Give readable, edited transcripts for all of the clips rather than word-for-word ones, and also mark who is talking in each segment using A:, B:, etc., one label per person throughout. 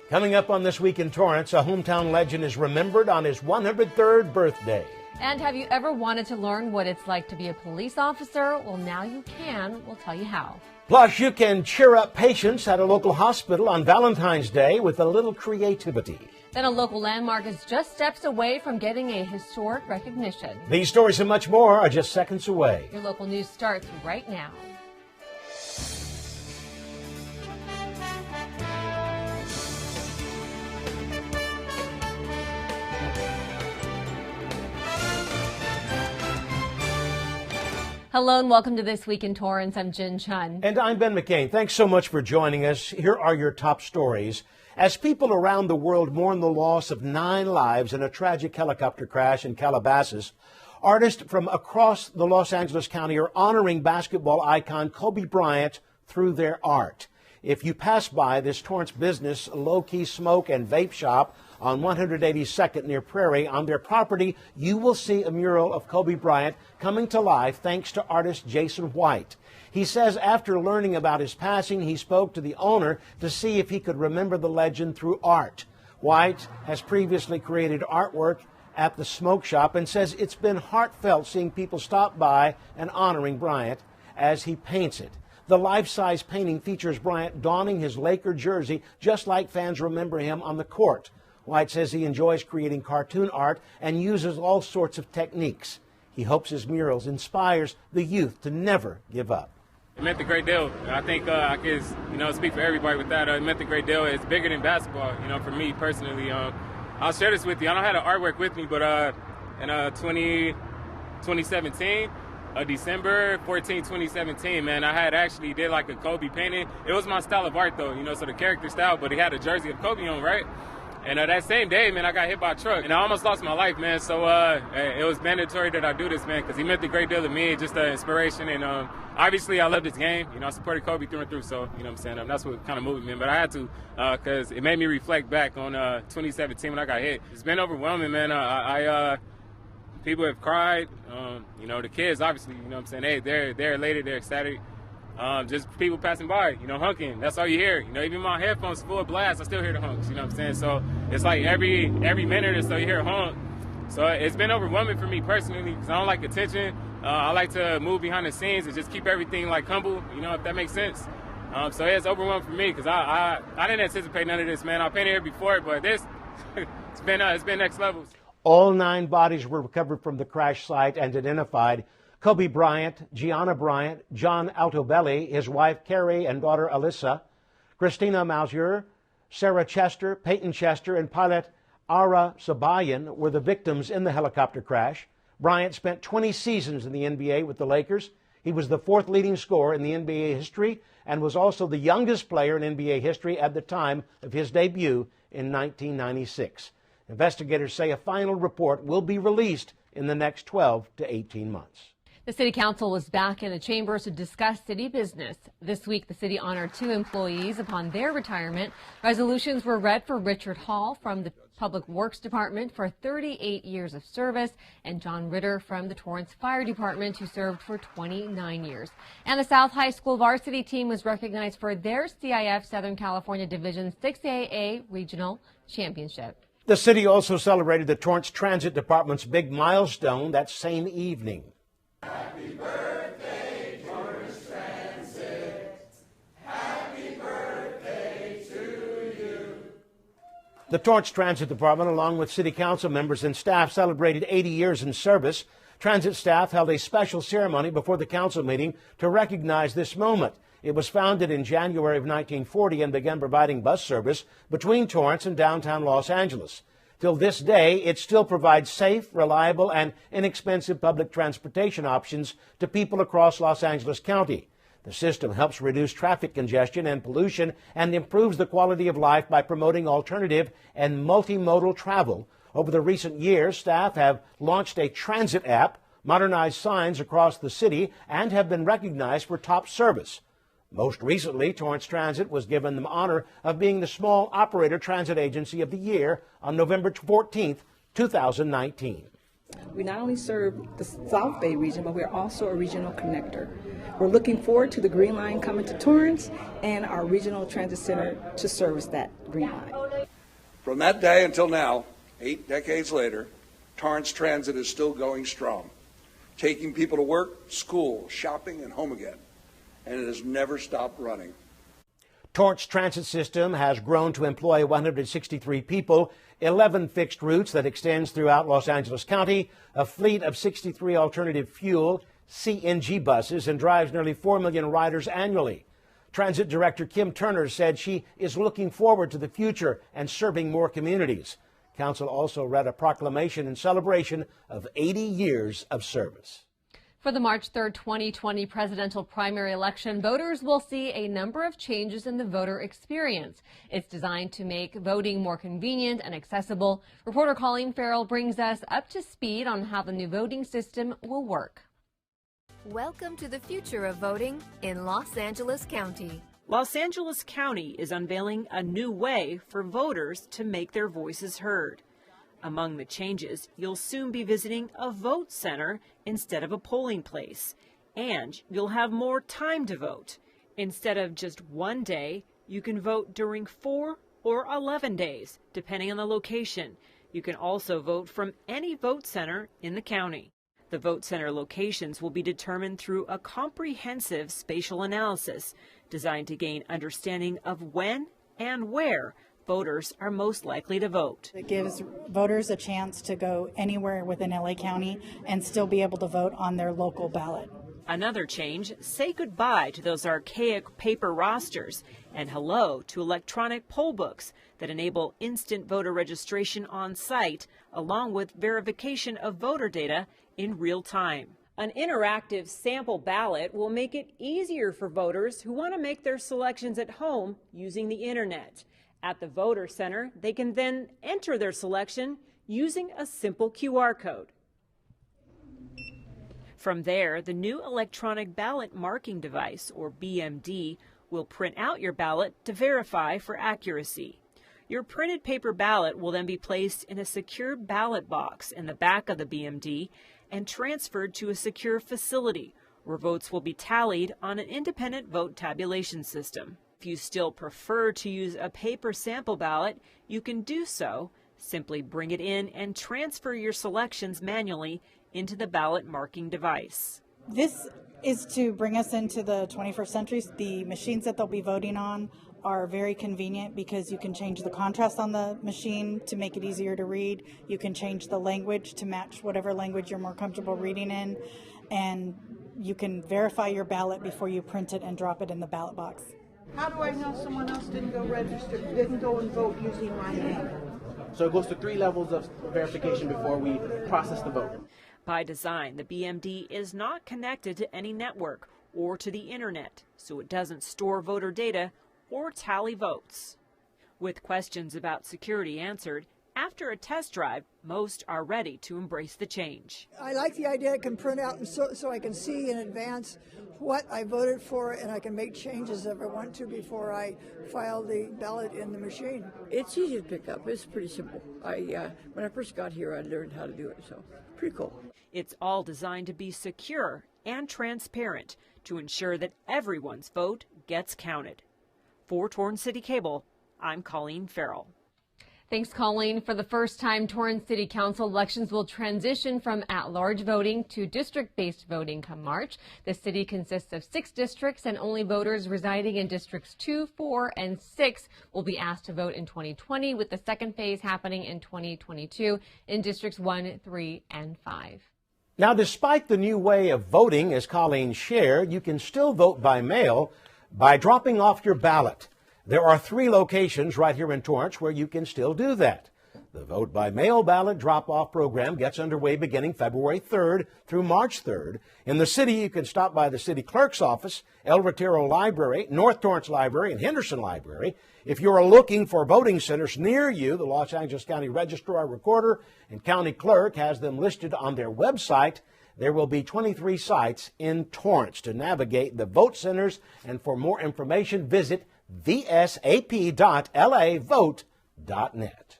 A: Coming up on This Week in Torrance, a hometown legend is remembered on his 103rd birthday.
B: And have you ever wanted to learn what it's like to be a police officer? Well, now you can. We'll tell you how.
A: Plus, you can cheer up patients at a local hospital on Valentine's Day with a little creativity.
B: Then a local landmark is just steps away from getting a historic recognition.
A: These stories and much more are just seconds away.
B: Your local news starts right now. Hello and welcome to This Week in Torrance. I'm Jin Chun.
A: And I'm Ben McCain. Thanks so much for joining us. Here are your top stories. As people around the world mourn the loss of 9 lives in a tragic helicopter crash in Calabasas, artists from across the Los Angeles County are honoring basketball icon Kobe Bryant through their art. If you pass by this Torrance business, low-key smoke and vape shop on 182nd near Prairie, on their property, you will see a mural of Kobe Bryant coming to life thanks to artist Jason White. He says after learning about his passing, he spoke to the owner to see if he could remember the legend through art. White has previously created artwork at the smoke shop and says it's been heartfelt seeing people stop by and honoring Bryant as he paints it. The life-size painting features Bryant donning his Laker jersey just like fans remember him on the court. White says he enjoys creating cartoon art and uses all sorts of techniques. He hopes his murals inspires the youth to never give up.
C: It meant a great deal. I think I can, speak for everybody with that. It meant a great deal. It's bigger than basketball, for me personally. I'll share this with you. I don't have the artwork with me, but in 2017, December 14, 2017, man, I had actually did like a Kobe painting. It was my style of art, though, so the character style, but he had a jersey of Kobe on, right? And that same day, man, I got hit by a truck, and I almost lost my life, man. So it was mandatory that I do this, man, because he meant a great deal to me, just the inspiration. And obviously, I love this game. I supported Kobe through and through, so, what I'm saying? That's what kind of moved me, but I had to, because it made me reflect back on 2017 when I got hit. It's been overwhelming, man. People have cried. The kids, obviously, hey, they're elated, they're ecstatic. Just people passing by, honking. That's all you hear. Even my headphones full of blast, I still hear the honks, So it's like every minute or so you hear a honk. So it's been overwhelming for me personally because I don't like attention. I like to move behind the scenes and just keep everything like humble, if that makes sense. So it's overwhelming for me because I didn't anticipate none of this, man. I've been here before, but this, it's been next level.
A: All 9 bodies were recovered from the crash site and identified. Kobe Bryant, Gianna Bryant, John Altobelli, his wife Carrie and daughter Alyssa, Christina Mauser, Sarah Chester, Peyton Chester, and pilot Ara Sabayan were the victims in the helicopter crash. Bryant spent 20 seasons in the NBA with the Lakers. He was the 4th leading scorer in the NBA history and was also the youngest player in NBA history at the time of his debut in 1996. Investigators say a final report will be released in the next 12 to 18 months.
B: The City Council was back in the chambers to discuss city business. This week, the city honored 2 employees upon their retirement. Resolutions were read for Richard Hall from the Public Works Department for 38 years of service and John Ritter from the Torrance Fire Department, who served for 29 years. And the South High School varsity team was recognized for their CIF Southern California Division 6AA Regional Championship.
A: The city also celebrated the Torrance Transit Department's big milestone that same evening.
D: Happy birthday, Torrance Transit. Happy birthday to you.
A: The Torrance Transit Department, along with City Council members and staff, celebrated 80 years in service. Transit staff held a special ceremony before the council meeting to recognize this moment. It was founded in January of 1940 and began providing bus service between Torrance and downtown Los Angeles. Till this day, it still provides safe, reliable, and inexpensive public transportation options to people across Los Angeles County. The system helps reduce traffic congestion and pollution and improves the quality of life by promoting alternative and multimodal travel. Over the recent years, staff have launched a transit app, modernized signs across the city, and have been recognized for top service. Most recently, Torrance Transit was given the honor of being the Small Operator Transit Agency of the Year on November 14, 2019.
E: We not only serve the South Bay region, but we're also a regional connector. We're looking forward to the Green Line coming to Torrance and our regional transit center to service that Green Line.
F: From that day until now, 8 decades later, Torrance Transit is still going strong, taking people to work, school, shopping, and home again, and it has never stopped running.
A: Torrance Transit System has grown to employ 163 people, 11 fixed routes that extends throughout Los Angeles County, a fleet of 63 alternative fuel CNG buses, and drives nearly 4 million riders annually. Transit Director Kim Turner said she is looking forward to the future and serving more communities. Council also read a proclamation in celebration of 80 years of service.
B: For the March 3rd, 2020 presidential primary election, voters will see a number of changes in the voter experience. It's designed to make voting more convenient and accessible. Reporter Colleen Farrell brings us up to speed on how the new voting system will work.
G: Welcome to the future of voting in Los Angeles County.
H: Los Angeles County is unveiling a new way for voters to make their voices heard. Among the changes, you'll soon be visiting a vote center instead of a polling place, and you'll have more time to vote. Instead of just one day, you can vote during 4 or 11 days, depending on the location. You can also vote from any vote center in the county. The vote center locations will be determined through a comprehensive spatial analysis designed to gain understanding of when and where voters are most likely to vote.
I: It gives voters a chance to go anywhere within LA County and still be able to vote on their local ballot.
H: Another change, say goodbye to those archaic paper rosters and hello to electronic poll books that enable instant voter registration on site, along with verification of voter data in real time. An interactive sample ballot will make it easier for voters who want to make their selections at home using the internet. At the voter center, they can then enter their selection using a simple QR code. From there, the new electronic ballot marking device, or BMD, will print out your ballot to verify for accuracy. Your printed paper ballot will then be placed in a secure ballot box in the back of the BMD and transferred to a secure facility where votes will be tallied on an independent vote tabulation system. If you still prefer to use a paper sample ballot, you can do so. Simply bring it in and transfer your selections manually into the ballot marking device.
I: This is to bring us into the 21st century. The machines that they'll be voting on are very convenient because you can change the contrast on the machine to make it easier to read. You can change the language to match whatever language you're more comfortable reading in, and you can verify your ballot before you print it and drop it in the ballot box.
J: How do I know someone else didn't go register, didn't go and vote using my name?
K: So it goes through 3 levels of verification before we process the vote.
H: By design, the BMD is not connected to any network or to the internet, so it doesn't store voter data or tally votes. With questions about security answered, after a test drive, most are ready to embrace the change.
L: I like the idea it can print out and so I can see in advance what I voted for, and I can make changes if I want to before I file the ballot in the machine.
M: It's easy to pick up. It's pretty simple. When I first got here, I learned how to do it, so pretty cool.
H: It's all designed to be secure and transparent to ensure that everyone's vote gets counted. For Torrance City Cable, I'm Colleen Farrell.
B: Thanks, Colleen. For the first time, Torrance City Council elections will transition from at-large voting to district-based voting come March. The city consists of 6 districts, and only voters residing in districts 2, 4, and 6 will be asked to vote in 2020, with the second phase happening in 2022 in districts 1, 3, and 5.
A: Now, despite the new way of voting, as Colleen shared, you can still vote by mail by dropping off your ballot. There are 3 locations right here in Torrance where you can still do that. The Vote by Mail ballot drop-off program gets underway beginning February 3rd through March 3rd. In the city, you can stop by the city clerk's office, El Retiro Library, North Torrance Library, and Henderson Library. If you're looking for voting centers near you, the Los Angeles County Registrar Recorder and County Clerk has them listed on their website. There will be 23 sites in Torrance to navigate the vote centers, and for more information, visit vsap.lavote.net.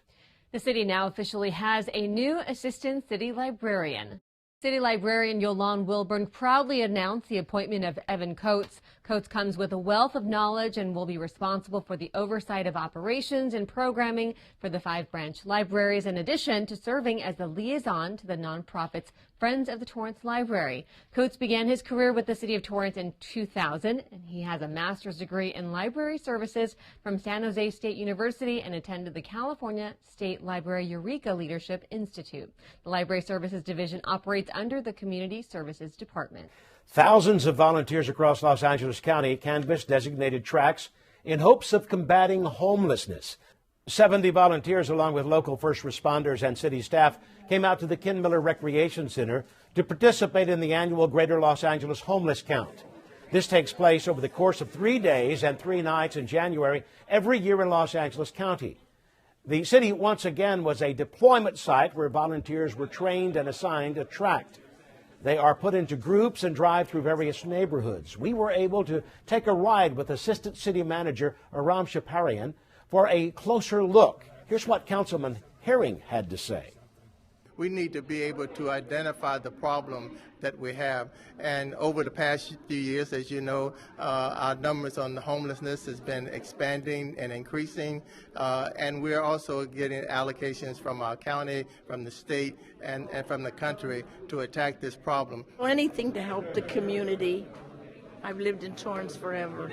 B: The city now officially has a new Assistant City Librarian. City Librarian Yolande Wilburn proudly announced the appointment of Evan Coates. Coates comes with a wealth of knowledge and will be responsible for the oversight of operations and programming for the 5 branch libraries, in addition to serving as the liaison to the nonprofit's Friends of the Torrance Library. Coates began his career with the City of Torrance in 2000, and he has a master's degree in library services from San Jose State University and attended the California State Library Eureka Leadership Institute. The Library Services Division operates under the Community Services Department.
A: Thousands of volunteers across Los Angeles County canvassed designated tracts in hopes of combating homelessness. 70 volunteers, along with local first responders and city staff, came out to the Ken Miller Recreation Center to participate in the annual Greater Los Angeles Homeless Count. This takes place over the course of 3 days and 3 nights in January every year in Los Angeles County. The city once again was a deployment site where volunteers were trained and assigned a tract. They are put into groups and drive through various neighborhoods. We were able to take a ride with Assistant City Manager Aram Shaparian for a closer look. Here's what Councilman Herring had to say.
N: We need to be able to identify the problem that we have. And over the past few years, as you know, our numbers on the homelessness has been expanding and increasing. And we're also getting allocations from our county, from the state, and from the country to attack this problem.
J: Anything to help the community. I've lived in Torrance forever.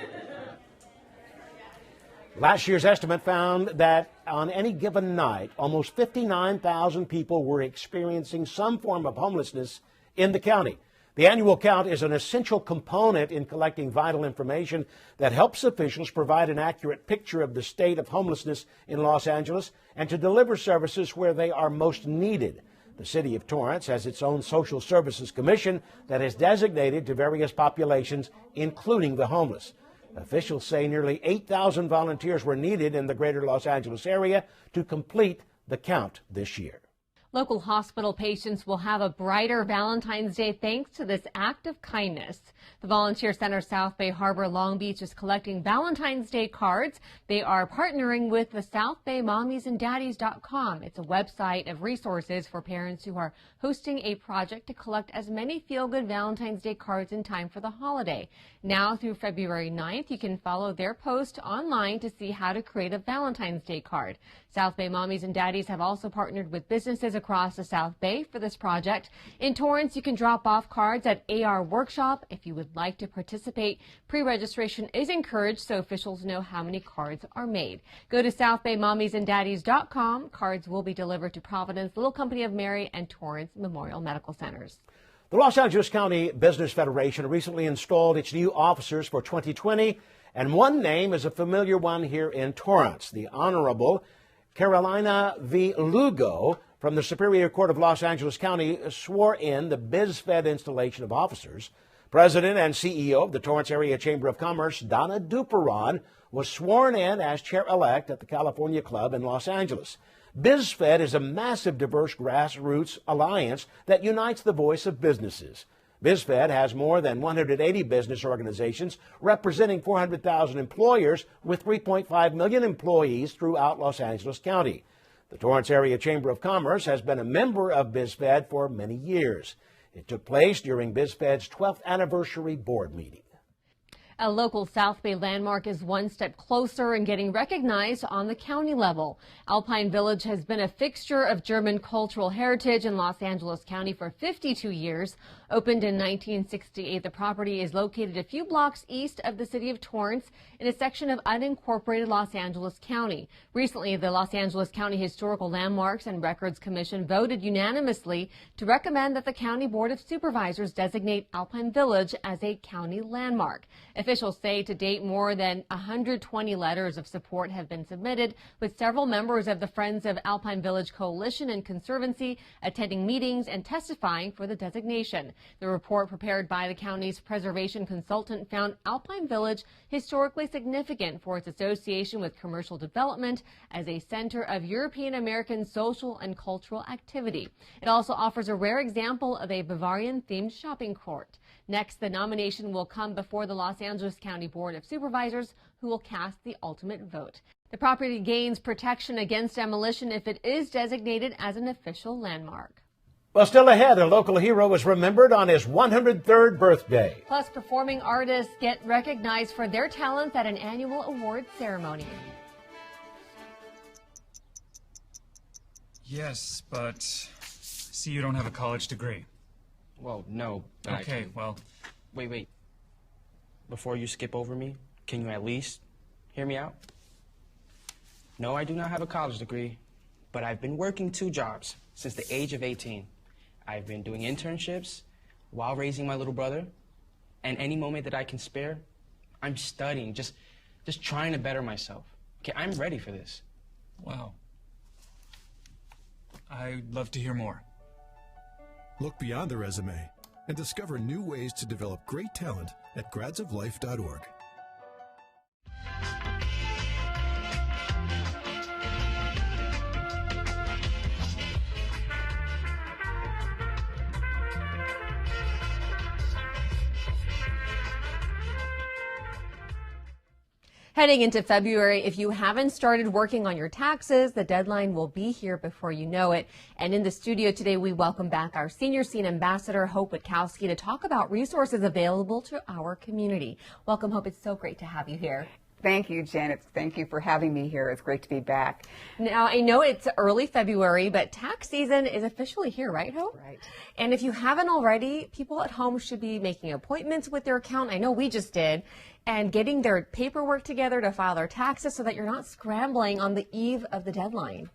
A: Last year's estimate found that on any given night, almost 59,000 people were experiencing some form of homelessness in the county. The annual count is an essential component in collecting vital information that helps officials provide an accurate picture of the state of homelessness in Los Angeles and to deliver services where they are most needed. The City of Torrance has its own Social Services Commission that is designated to various populations, including the homeless. Officials say nearly 8,000 volunteers were needed in the greater Los Angeles area to complete the count this year.
B: Local hospital patients will have a brighter Valentine's Day thanks to this act of kindness. The Volunteer Center South Bay Harbor Long Beach is collecting Valentines Day Cards. They are partnering with the SouthBayMommiesAndDaddies.com. It's a website of resources for parents who are hosting a project to collect as many feel-good Valentine's Day cards in time for the holiday. Now through February 9th, you can follow their post online to see how to create a Valentine's Day card. South Bay Mommies and Daddies have also partnered with businesses across the South Bay for this project. In Torrance, you can drop off cards at AR Workshop. If you would like to participate, pre-registration is encouraged so officials know how many cards are made. Go to SouthBayMommiesAndDaddies.com. Cards will be delivered to Providence, Little Company of Mary, and Torrance Memorial Medical Centers.
A: The Los Angeles County Business Federation recently installed its new officers for 2020, and one name is a familiar one here in Torrance, the Honorable Carolina V. Lugo from the Superior Court of Los Angeles County swore in the BizFed installation of officers. President and CEO of the Torrance Area Chamber of Commerce, Donna Duperon, was sworn in as chair-elect at the California Club in Los Angeles. BizFed is a massive, diverse grassroots alliance that unites the voice of businesses. BizFed has more than 180 business organizations representing 400,000 employers with 3.5 million employees throughout Los Angeles County. The Torrance Area Chamber of Commerce has been a member of BizFed for many years. It took place during BizFed's 12th anniversary board meeting.
B: A local South Bay landmark is one step closer in getting recognized on the county level. Alpine Village has been a fixture of German cultural heritage in Los Angeles County for 52 years. Opened in 1968, the property is located a few blocks east of the city of Torrance in a section of unincorporated Los Angeles County. Recently, the Los Angeles County Historical Landmarks and Records Commission voted unanimously to recommend that the County Board of Supervisors designate Alpine Village as a county landmark. Officials say to date more than 120 letters of support have been submitted, with several members of the Friends of Alpine Village Coalition and Conservancy attending meetings and testifying for the designation. The report prepared by the county's preservation consultant found Alpine Village historically significant for its association with commercial development as a center of European American social and cultural activity. It also offers a rare example of a Bavarian-themed shopping court. Next, the nomination will come before the Los Angeles County Board of Supervisors, who will cast the ultimate vote. The property gains protection against demolition if it is designated as an official landmark.
A: Well, still ahead, a local hero was remembered on his 103rd birthday.
B: Plus, performing artists get recognized for their talents at an annual awards ceremony.
O: Yes, but see, you don't have a college degree.
P: Well, no.
O: Okay, well...
P: Wait. Before you skip over me, can you at least hear me out? No, I do not have a college degree, but I've been working 2 jobs since the age of 18. I've been doing internships while raising my little brother, and any moment that I can spare, I'm studying, just trying to better myself. Okay, I'm ready for this.
O: Wow. I'd love to hear more.
Q: Look beyond the resume and discover new ways to develop great talent at gradsoflife.org.
B: Heading into February, if you haven't started working on your taxes, the deadline will be here before you know it. And in the studio today, we welcome back our Senior Scene Ambassador, Hope Witkowski, to talk about resources available to our community. Welcome, Hope. It's so great to have you here.
R: Thank you, Janet. Thank you for having me here. It's great to be back.
B: Now, I know it's early February, but tax season is officially here, right, Hope?
R: Right.
B: And if you haven't already, people at home should be making appointments with their accountant. I know we just did. And getting their paperwork together to file their taxes so that you're not scrambling on the eve of the deadline.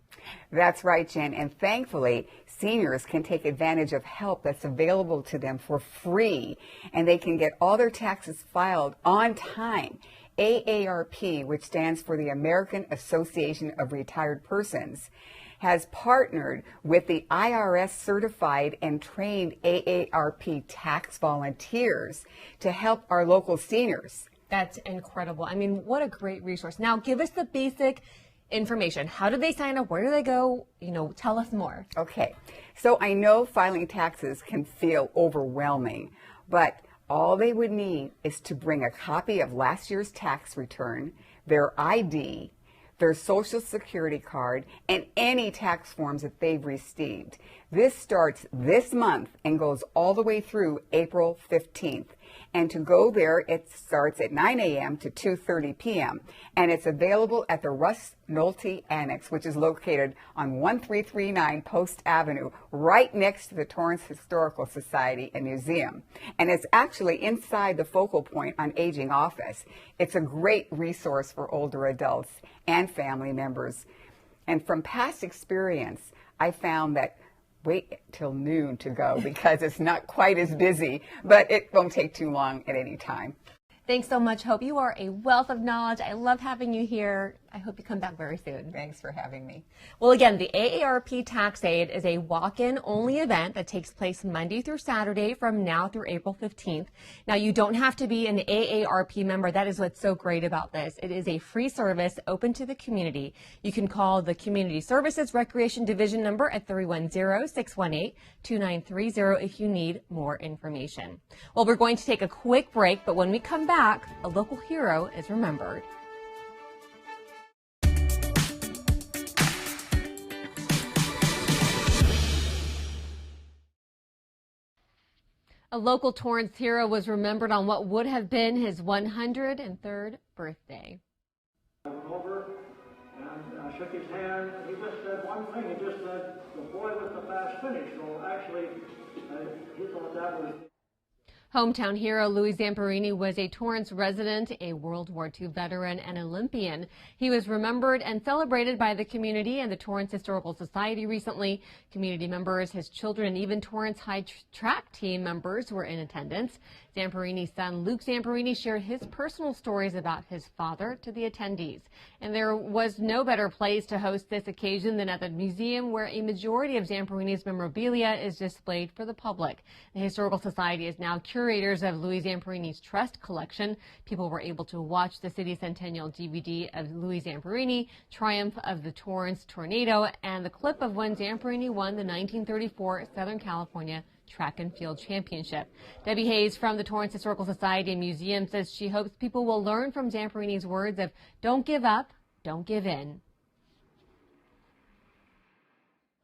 R: That's right, Jen. And thankfully, seniors can take advantage of help that's available to them for free. And they can get all their taxes filed on time. AARP, which stands for the American Association of Retired Persons, has partnered with the IRS certified and trained AARP tax volunteers to help our local seniors.
B: That's incredible. I mean, what a great resource. Now, give us the basic information. How do they sign up? Where do they go? You know, tell us more.
R: Okay. So I know filing taxes can feel overwhelming, but all they would need is to bring a copy of last year's tax return, their ID, their Social Security card, and any tax forms that they've received. This starts this month and goes all the way through April 15th. And to go there, it starts at 9 a.m. to 2:30 p.m. And it's available at the Russ Nolte Annex, which is located on 1339 Post Avenue, right next to the Torrance Historical Society and Museum. And it's actually inside the Focal Point on Aging office. It's a great resource for older adults and family members. And from past experience, I found that wait till noon to go because it's not quite as busy, but it won't take too long at any time.
B: Thanks so much, Hope. You are a wealth of knowledge. I love having you here. I hope you come back very soon.
R: Thanks for having me.
B: Well, again, the AARP Tax Aid is a walk-in only event that takes place Monday through Saturday from now through April 15th. Now, you don't have to be an AARP member. That is what's so great about this. It is a free service open to the community. You can call the Community Services Recreation Division number at 310-618-2930 if you need more information. Well, we're going to take a quick break, but when we come back, a local hero is remembered. A local Torrance hero was remembered on what would have been his 103rd birthday.
S: I went over and I shook his hand. He just said one thing. He just said, "The boy with the fast finish." So actually, he thought that was...
B: Hometown hero Louis Zamperini was a Torrance resident, a World War II veteran, and Olympian. He was remembered and celebrated by the community and the Torrance Historical Society recently. Community members, his children, and even Torrance High Track team members were in attendance. Zamperini's son, Luke Zamperini, shared his personal stories about his father to the attendees. And there was no better place to host this occasion than at the museum, where a majority of Zamperini's memorabilia is displayed for the public. The Historical Society is now curators of Louis Zamperini's trust collection. People were able to watch the City Centennial DVD of Louis Zamperini, Triumph of the Torrance Tornado, and the clip of when Zamperini won the 1934 Southern California Track and Field Championship. Debbie Hayes from the Torrance Historical Society and Museum says she hopes people will learn from Zamperini's words of "Don't give up, don't give in."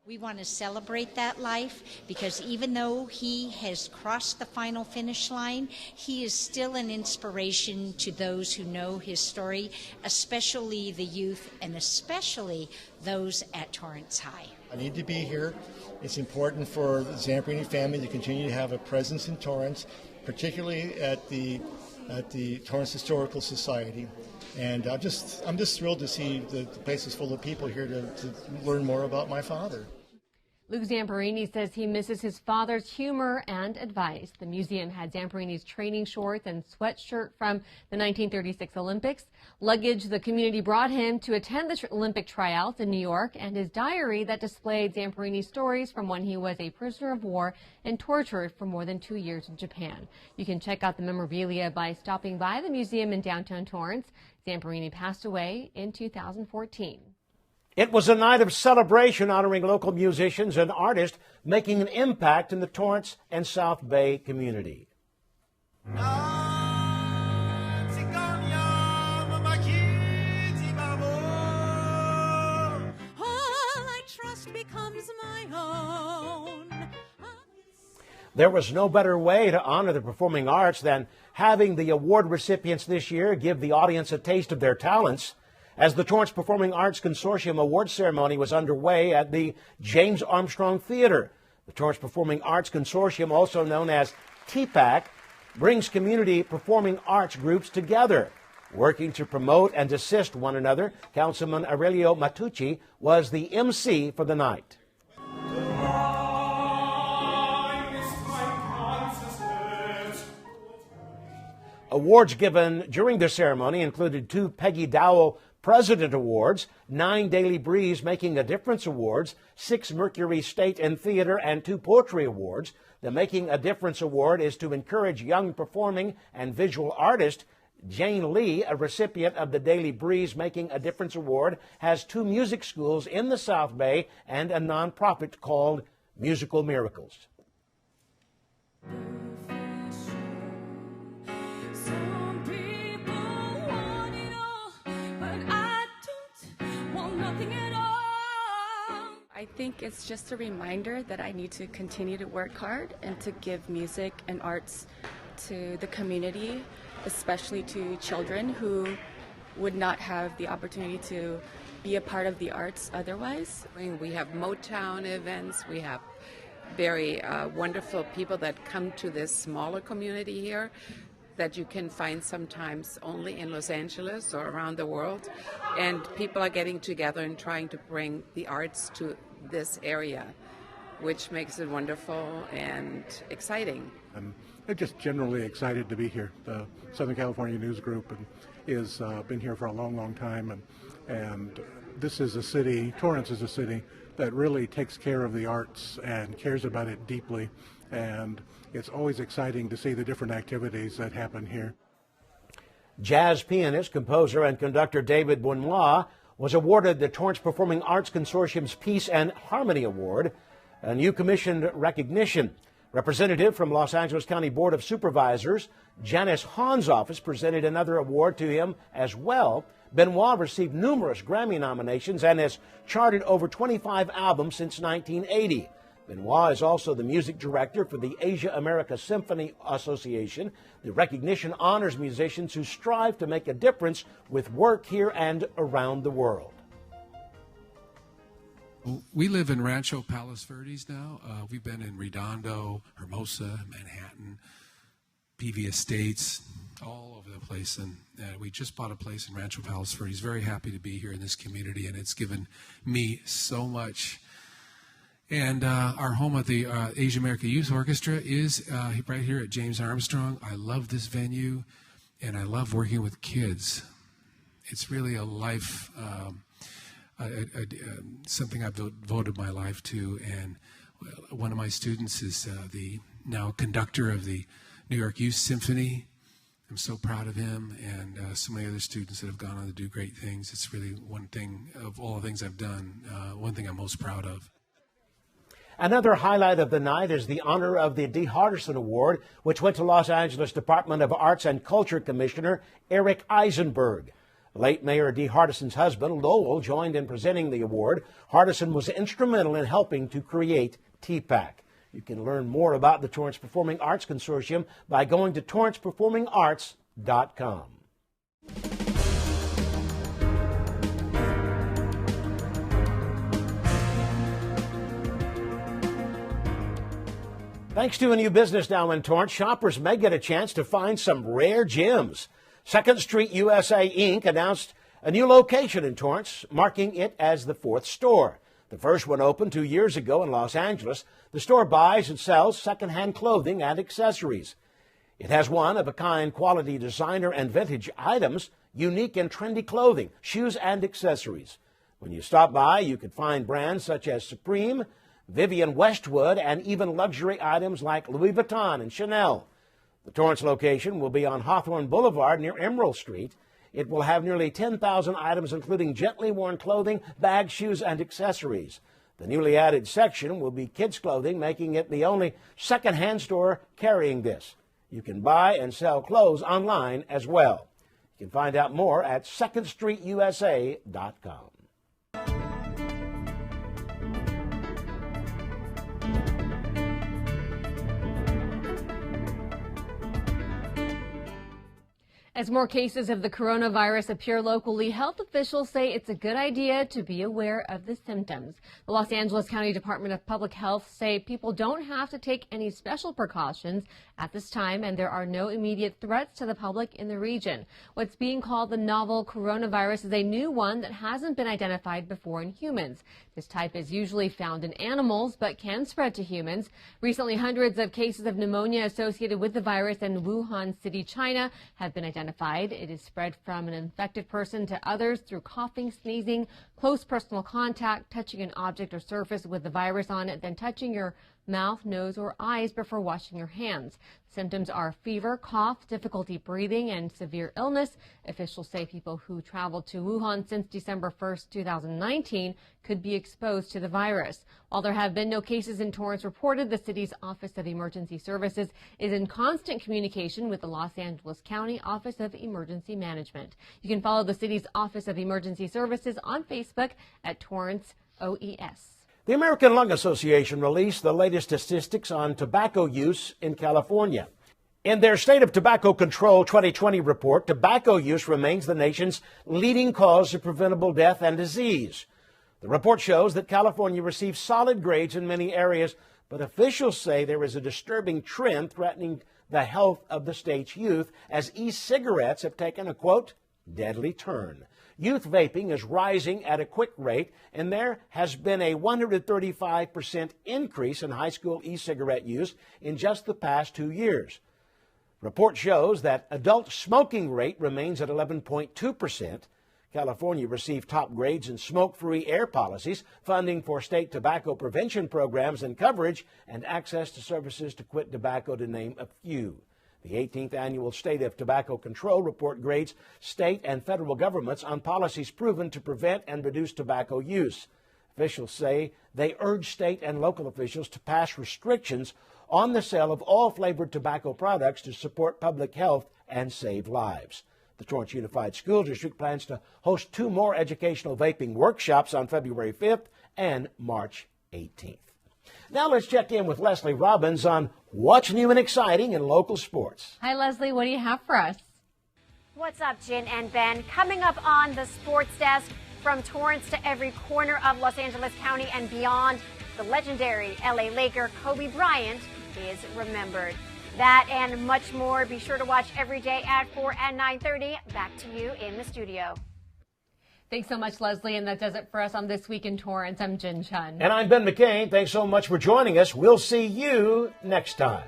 T: We want to celebrate that life because even though he has crossed the final finish line, he is still an inspiration to those who know his story, especially the youth and especially those at Torrance High.
U: I need to be here. It's important for the Zamperini family to continue to have a presence in Torrance, particularly at the Torrance Historical Society. And I'm just thrilled to see the place is full of people here to learn more about my father.
B: Luke Zamperini says he misses his father's humor and advice. The museum had Zamperini's training shorts and sweatshirt from the 1936 Olympics, luggage the community brought him to attend the Olympic tryouts in New York, and his diary that displayed Zamperini's stories from when he was a prisoner of war and tortured for more than 2 years in Japan. You can check out the memorabilia by stopping by the museum in downtown Torrance. Zamperini passed away in 2014.
A: It was a night of celebration honoring local musicians and artists making an impact in the Torrance and South Bay community. There was no better way to honor the performing arts than having the award recipients this year give the audience a taste of their talents. As the Torrance Performing Arts Consortium award ceremony was underway at the James Armstrong Theater. The Torrance Performing Arts Consortium, also known as TPAC, brings community performing arts groups together. Working to promote and assist one another, Councilman Aurelio Matucci was the MC for the night. Awards given during the ceremony included 2 Peggy Dowell President Awards, 9 Daily Breeze Making a Difference Awards, 6 Mercury State and Theater, and 2 Poetry Awards. The Making a Difference Award is to encourage young performing and visual artists. Jane Lee, a recipient of the Daily Breeze Making a Difference Award, has 2 music schools in the South Bay and a nonprofit called Musical Miracles.
V: I think it's just a reminder that I need to continue to work hard and to give music and arts to the community, especially to children who would not have the opportunity to be a part of the arts otherwise.
W: We have Motown events, we have very wonderful people that come to this smaller community here that you can find sometimes only in Los Angeles or around the world. And people are getting together and trying to bring the arts to this area, which makes it wonderful and exciting.
X: I'm just generally excited to be here. The Southern California News Group has been here for a long, long time, and this is a city, Torrance is a city that really takes care of the arts and cares about it deeply, and it's always exciting to see the different activities that happen here.
A: Jazz pianist, composer, and conductor David Benoit was awarded the Torrance Performing Arts Consortium's Peace and Harmony Award, a new commissioned recognition. Representative from Los Angeles County Board of Supervisors, Janice Hahn's office presented another award to him as well. Benoit received numerous Grammy nominations and has charted over 25 albums since 1980. Benoit is also the music director for the Asia America Symphony Association. The recognition honors musicians who strive to make a difference with work here and around the world.
Y: We live in Rancho Palos Verdes now. We've been in Redondo, Hermosa, Manhattan, PV Estates, all over the place. And we just bought a place in Rancho Palos Verdes. Very happy to be here in this community, and it's given me so much. And our home at the Asia America Youth Orchestra is right here at James Armstrong. I love this venue, and I love working with kids. It's really a life, something I've devoted my life to. And one of my students is the now conductor of the New York Youth Symphony. I'm so proud of him, and so many other students that have gone on to do great things. It's really one thing of all the things I've done, one thing I'm most proud of.
A: Another highlight of the night is the honor of the Dee Hardison Award, which went to Los Angeles Department of Arts and Culture Commissioner Eric Eisenberg. Late Mayor Dee Hardison's husband, Lowell, joined in presenting the award. Hardison was instrumental in helping to create TPAC. You can learn more about the Torrance Performing Arts Consortium by going to torranceperformingarts.com. Thanks to a new business now in Torrance, shoppers may get a chance to find some rare gems. 2nd Street USA Inc. announced a new location in Torrance, marking it as the 4th store. The first one opened 2 years ago in Los Angeles. The store buys and sells secondhand clothing and accessories. It has one-of-a-kind quality designer and vintage items, unique and trendy clothing, shoes, and accessories. When you stop by, you can find brands such as Supreme, Vivienne Westwood, and even luxury items like Louis Vuitton and Chanel. The Torrance location will be on Hawthorne Boulevard near Emerald Street. It will have nearly 10,000 items, including gently worn clothing, bags, shoes, and accessories. The newly added section will be kids' clothing, making it the only second-hand store carrying this. You can buy and sell clothes online as well. You can find out more at secondstreetusa.com.
B: As more cases of the coronavirus appear locally, health officials say it's a good idea to be aware of the symptoms. The Los Angeles County Department of Public Health say people don't have to take any special precautions at this time, and there are no immediate threats to the public in the region. What's being called the novel coronavirus is a new one that hasn't been identified before in humans. This type is usually found in animals, but can spread to humans. Recently, hundreds of cases of pneumonia associated with the virus in Wuhan City, China, have been identified. It is spread from an infected person to others through coughing, sneezing, close personal contact, touching an object or surface with the virus on it, then touching your mouth, nose, or eyes before washing your hands. Symptoms are fever, cough, difficulty breathing, and severe illness. Officials say people who traveled to Wuhan since December 1st, 2019 could be exposed to the virus. While there have been no cases in Torrance reported, the city's Office of Emergency Services is in constant communication with the Los Angeles County Office of Emergency Management. You can follow the city's Office of Emergency Services on Facebook at Torrance OES.
A: The American Lung Association released the latest statistics on tobacco use in California. In their State of Tobacco Control 2020 report, tobacco use remains the nation's leading cause of preventable death and disease. The report shows that California receives solid grades in many areas, but officials say there is a disturbing trend threatening the health of the state's youth as e-cigarettes have taken a, quote, deadly turn. Youth vaping is rising at a quick rate, and there has been a 135% increase in high school e-cigarette use in just the past 2 years. Report shows that adult smoking rate remains at 11.2%. California received top grades in smoke-free air policies, funding for state tobacco prevention programs and coverage, and access to services to quit tobacco, to name a few. The 18th Annual State of Tobacco Control report grades state and federal governments on policies proven to prevent and reduce tobacco use. Officials say they urge state and local officials to pass restrictions on the sale of all flavored tobacco products to support public health and save lives. The Torrance Unified School District plans to host 2 more educational vaping workshops on February 5th and March 18th. Now let's check in with Leslie Robbins on what's new and exciting in local sports.
B: Hi, Leslie. What do you have for us?
C: What's up, Jin and Ben? Coming up on the sports desk, from Torrance to every corner of Los Angeles County and beyond, the legendary LA Laker Kobe Bryant is remembered. That and much more. Be sure to watch every day at 4 and 9:30. Back to you in the studio.
B: Thanks so much, Leslie, and that does it for us on This Week in Torrance. I'm Jin Chun.
A: And I'm Ben McCain. Thanks so much for joining us. We'll see you next time.